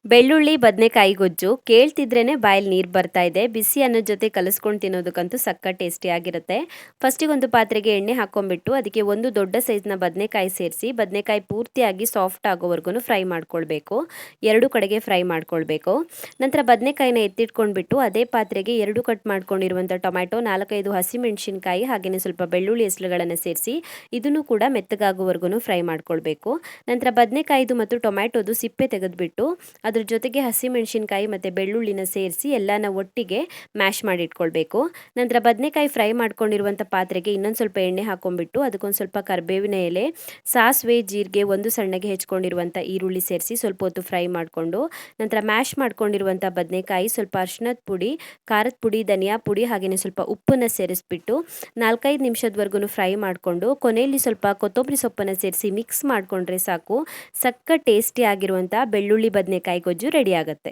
ಬೆಳ್ಳುಳ್ಳಿ ಬದನೆಕಾಯಿ ಗೊಜ್ಜು ಕೇಳ್ತಿದ್ರೇನೆ ಬಾಯಲ್ಲಿ ನೀರು ಬರ್ತಾ ಇದೆ. ಬಿಸಿ ಅನ್ನದ ಜೊತೆ ಕಲಿಸ್ಕೊಂಡು ತಿನ್ನೋದಕ್ಕಂತೂ ಸಕ್ಕ ಟೇಸ್ಟಿಯಾಗಿರುತ್ತೆ. ಫಸ್ಟಿಗೆ ಒಂದು ಪಾತ್ರೆಗೆ ಎಣ್ಣೆ ಹಾಕ್ಕೊಂಡ್ಬಿಟ್ಟು ಅದಕ್ಕೆ ಒಂದು ದೊಡ್ಡ ಸೈಜ್ನ ಬದನೆಕಾಯಿ ಸೇರಿಸಿ ಬದನೆಕಾಯಿ ಪೂರ್ತಿಯಾಗಿ ಸಾಫ್ಟ್ ಆಗೋವರೆಗೂ ಫ್ರೈ ಮಾಡ್ಕೊಳ್ಬೇಕು. ಎರಡು ಕಡೆಗೆ ಫ್ರೈ ಮಾಡ್ಕೊಳ್ಬೇಕು. ನಂತರ ಬದನೆಕಾಯಿನ ಎತ್ತಿಟ್ಕೊಂಡ್ಬಿಟ್ಟು ಅದೇ ಪಾತ್ರೆಗೆ ಎರಡು ಕಟ್ ಮಾಡ್ಕೊಂಡಿರುವಂಥ ಟೊಮ್ಯಾಟೊ, 4-5 ಹಸಿಮೆಣಸಿನಕಾಯಿ ಹಾಗೆಯೇ ಸ್ವಲ್ಪ ಬೆಳ್ಳುಳ್ಳಿ ಹೆಸರುಗಳನ್ನು ಸೇರಿಸಿ ಇದನ್ನು ಕೂಡ ಮೆತ್ತಗಾಗುವವರೆಗೂ ಫ್ರೈ ಮಾಡ್ಕೊಳ್ಬೇಕು. ನಂತರ ಬದನೆಕಾಯಿದು ಮತ್ತು ಟೊಮ್ಯಾಟೊದು ಸಿಪ್ಪೆ ತೆಗೆದುಬಿಟ್ಟು ಅದ್ರ ಜೊತೆಗೆ ಹಸಿಮೆಣಸಿನಕಾಯಿ ಮತ್ತು ಬೆಳ್ಳುಳ್ಳಿನ ಸೇರಿಸಿ ಎಲ್ಲನ ಒಟ್ಟಿಗೆ ಮ್ಯಾಶ್ ಮಾಡಿ ಇಟ್ಕೊಳ್ಬೇಕು. ನಂತರ ಬದನೆಕಾಯಿ ಫ್ರೈ ಮಾಡ್ಕೊಂಡಿರುವಂಥ ಪಾತ್ರೆಗೆ ಇನ್ನೊಂದು ಸ್ವಲ್ಪ ಎಣ್ಣೆ ಹಾಕ್ಕೊಂಡ್ಬಿಟ್ಟು ಅದಕ್ಕೊಂದು ಸ್ವಲ್ಪ ಕರಿಬೇವಿನ ಎಲೆ, ಸಾಸಿವೆ, ಜೀರಿಗೆ, ಒಂದು ಸಣ್ಣಗೆ ಹೆಚ್ಕೊಂಡಿರುವಂಥ ಈರುಳ್ಳಿ ಸೇರಿಸಿ ಸ್ವಲ್ಪ ಹೊತ್ತು ಫ್ರೈ ಮಾಡಿಕೊಂಡು ನಂತರ ಮ್ಯಾಶ್ ಮಾಡ್ಕೊಂಡಿರುವಂಥ ಬದನೆಕಾಯಿ, ಸ್ವಲ್ಪ ಅರಿಶಿಣದ ಪುಡಿ, ಖಾರದ ಪುಡಿ, ಧನಿಯಾ ಪುಡಿ ಹಾಗೆಯೇ ಸ್ವಲ್ಪ ಉಪ್ಪನ್ನು ಸೇರಿಸ್ಬಿಟ್ಟು 4-5 ನಿಮಿಷದವರೆಗೂ ಫ್ರೈ ಮಾಡಿಕೊಂಡು ಕೊನೆಯಲ್ಲಿ ಸ್ವಲ್ಪ ಕೊತ್ತಂಬರಿ ಸೊಪ್ಪನ್ನು ಸೇರಿಸಿ ಮಿಕ್ಸ್ ಮಾಡಿಕೊಂಡ್ರೆ ಸಾಕು. ಸಕ್ಕ ಟೇಸ್ಟಿ ಆಗಿರುವಂಥ ಬೆಳ್ಳುಳ್ಳಿ ಬದನೆಕಾಯಿ ಗೊಜ್ಜು ರೆಡಿ ಆಗುತ್ತೆ.